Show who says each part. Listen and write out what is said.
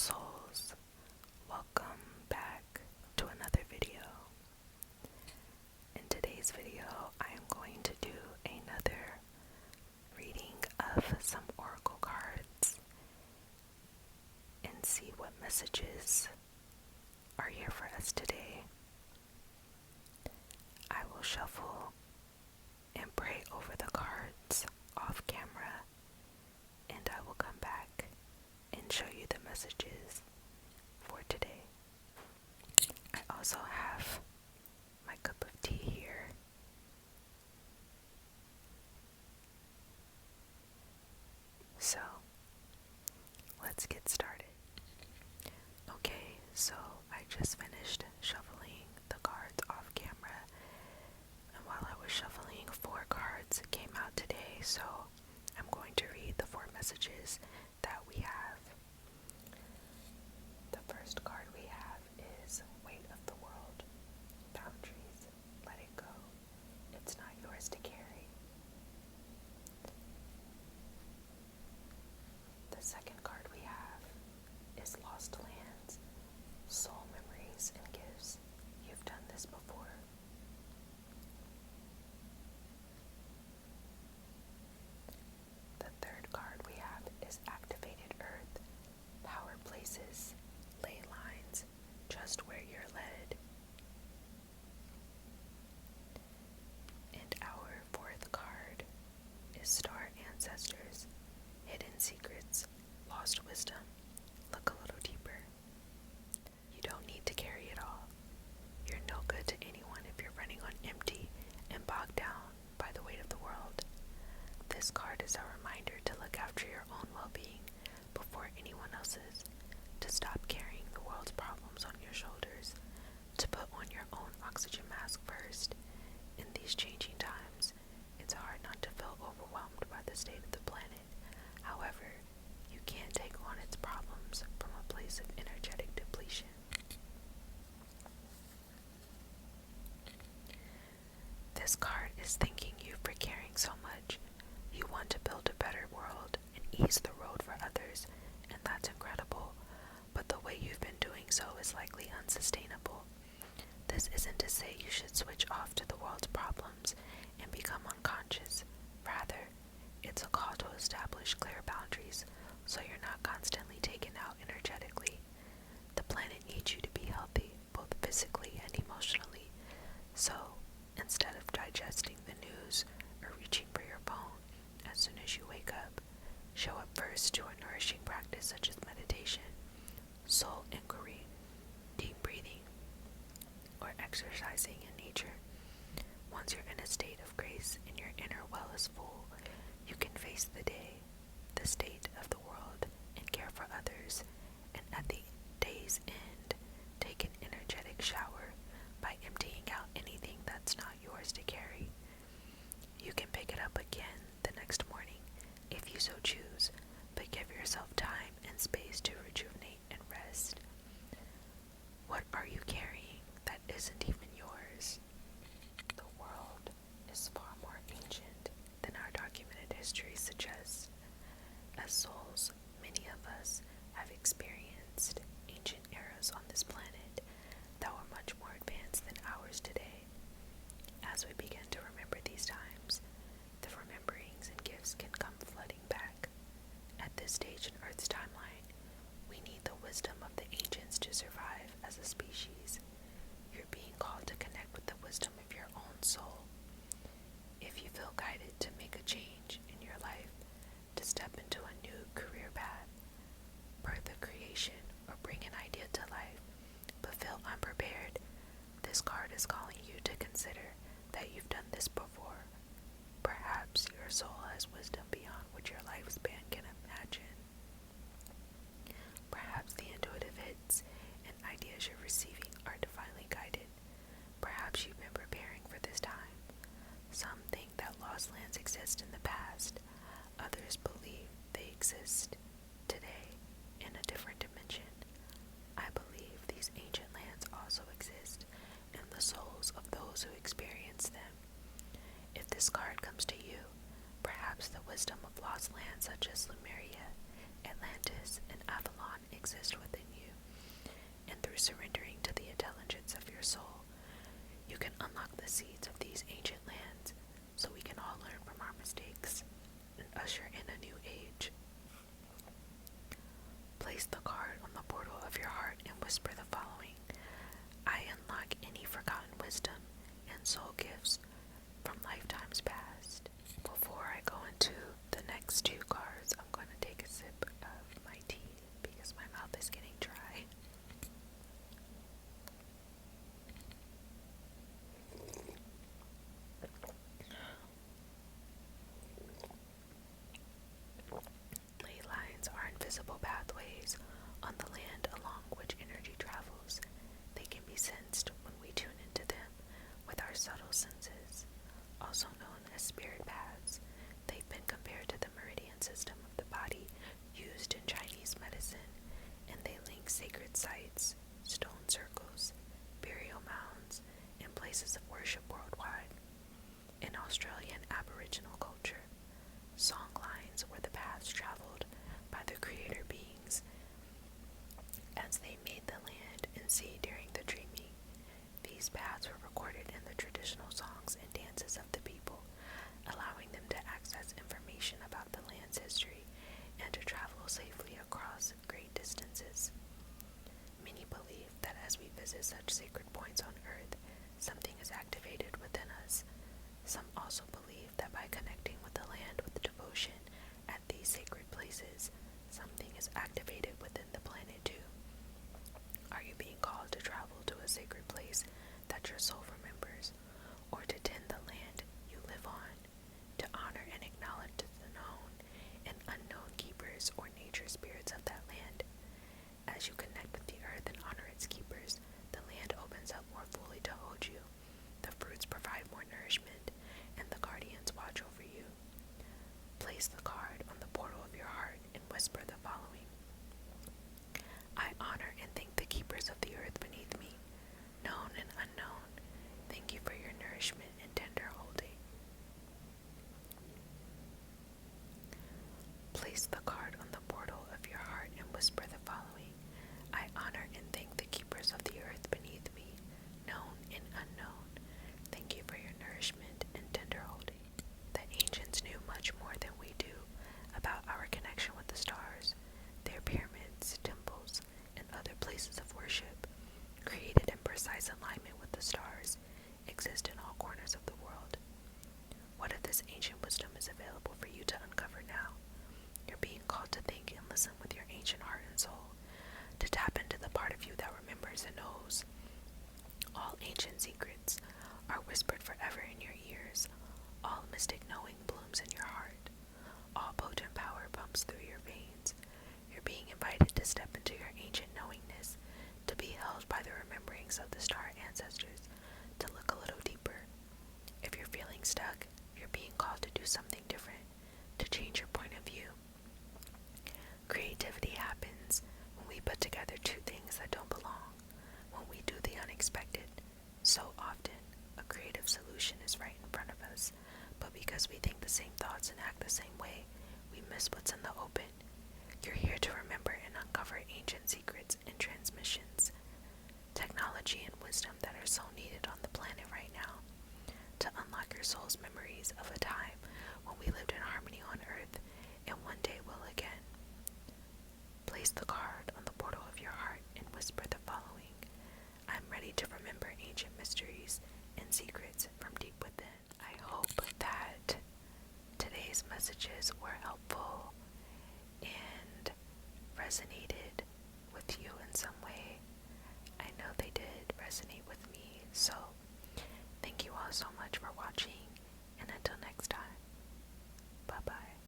Speaker 1: souls, welcome back to another video. In today's video, I am going to do another reading of some oracle cards and see what messages are here for us today. I will shuffle and pray over the cards off camera, and I will come back and show you the messages for today. I also have my cup of tea here. So, let's get started. Okay, so I just finished shuffling the cards off camera, and while I was shuffling, 4 cards came out today, so I'm going to read the 4 messages that we have. The first card we have is Weight of the World. Boundaries. Let it go. It's not yours to carry. The second card we have is Lost Lands. Soul memories and gifts. You've done this before. The third card we have is Activated Earth. Power places, ley lines, just where you're led. And our fourth card is Star Ancestors. Hidden secrets, lost wisdom. Look a little deeper. You don't need to carry it all. You're no good to anyone if you're running on empty and bogged down by the weight of the world. This card is a reminder to look after your own well-being before anyone else's, to stop carrying the world's problems on your shoulders, to put on your own oxygen mask first. In these changing times, it's hard not to feel overwhelmed by the state of the planet. However, you can't take on its problems from a place of energetic depletion. This card is thanking you for caring so much. You want to build a better world and ease the road for others, and that's incredible. But the way you've been doing so is likely unsustainable. This isn't to say you should switch off to the world's problems and become unconscious. Rather, it's a call to establish clear boundaries so you're not constantly taken out energetically. The planet needs you to be healthy, both physically and emotionally. So, instead of digesting the news or reaching for your phone as soon as you wake up, show up first to a nourishing practice such as meditation, soul inquiry, deep breathing, or exercising in nature. Once you're in a state of grace and your inner well is full, you can face the day, the state of the world, and care for others, and at the day's end, take an energetic shower by emptying out anything that's not yours to carry. You can pick it up again the next morning if you so choose, but give yourself time and space to rejuvenate and rest. What are you carrying that isn't even yours? The world is far more ancient than our documented history suggests. As souls, many of us have experienced ancient eras on this planet that were much more advanced than ours today. As we begin to remember these times, the rememberings and gifts can come flooding back. At this stage in Earth's timeline, we need the wisdom of the ancients to survive as a species. You're being called to connect with the wisdom of your own soul. If you feel guided to make a change in your life, to step into a new career path, birth a creation, or bring an idea to life, but feel unprepared, this card is calling you to consider that you've done this before. Perhaps your soul has wisdom beyond what your lifespan can imagine. Perhaps the intuitive hits and ideas you're receiving are divinely guided. Perhaps you've been preparing for this time. Some think that lost lands exist in the past. Others believe they exist Place the card on the portal of your heart and whisper the following. I unlock any forgotten wisdom and soul gifts from lifetimes past. Before I go into the next two cards, I'm going to take a sip of my tea because my mouth is getting dry. Ley lines are invisible pathways on the land along which energy travels. They can be sensed when we tune into them with our subtle senses, also known as spirit paths. They've been compared to the meridian system of the body used in Chinese medicine, and they link sacred sites, stone circles, burial mounds, and places of worship worldwide. In Australian Aboriginal culture, song lines were the paths traveled by the creator beings as they made the land and sea during the dreaming. These paths were recorded in the traditional songs and dances of the people, allowing them to access information about the land's history and to travel safely across great distances. Many believe that as we visit such sacred points on earth, something is activated within us. Some also believe that by connecting with the land with devotion at these sacred places, something is activated within the planet too. Are you being called to travel to a sacred place that your soul remembers, or to tend the land you live on, to honor and acknowledge the known and unknown keepers or nature spirits of that land? As you connect with the earth and honor its keepers, the land opens up more fully to hold you. The fruits provide more nourishment, and the guardians watch over you. Place the card on the portal of your heart and whisper the following. I honor and thank the keepers of the earth beneath me, known and unknown. Thank you for your nourishment and tender holding. Place the card on the portal of your heart and whisper the following. I honor and thank the keepers of the earth beneath me, known and unknown. Thank you for your nourishment and tender holding. The ancients knew much more than we do about our connection with the stars. Their pyramids, temples, and other places of worship, created in precise alignment with the stars, exist in all corners of the world. What if this ancient wisdom is available for you to uncover now? You're being called to think and listen with your ancient heart and soul, to tap into the part of you that remembers and knows. All ancient secrets are whispered forever in your ears. All mystic knowing blooms in your heart. All potent power pumps through your veins. You're being invited to step into your ancient knowingness, to be held by the rememberings of the star ancestors, to look a little deeper. If you're feeling stuck, you're being called to do something different, to change your point of view. Creativity happens when we put together two things that don't belong, when we do the unexpected. So often, a creative solution is right in front of us, but because we think the same thoughts and act the same way, we miss what's in the open. You're here to remember and uncover ancient secrets and transmissions, technology and wisdom that are so needed on the planet right now, to unlock your soul's memories of a time when we lived in harmony on earth and one day will again. Place the card on the portal of your heart and whisper the following. I'm ready to remember ancient mysteries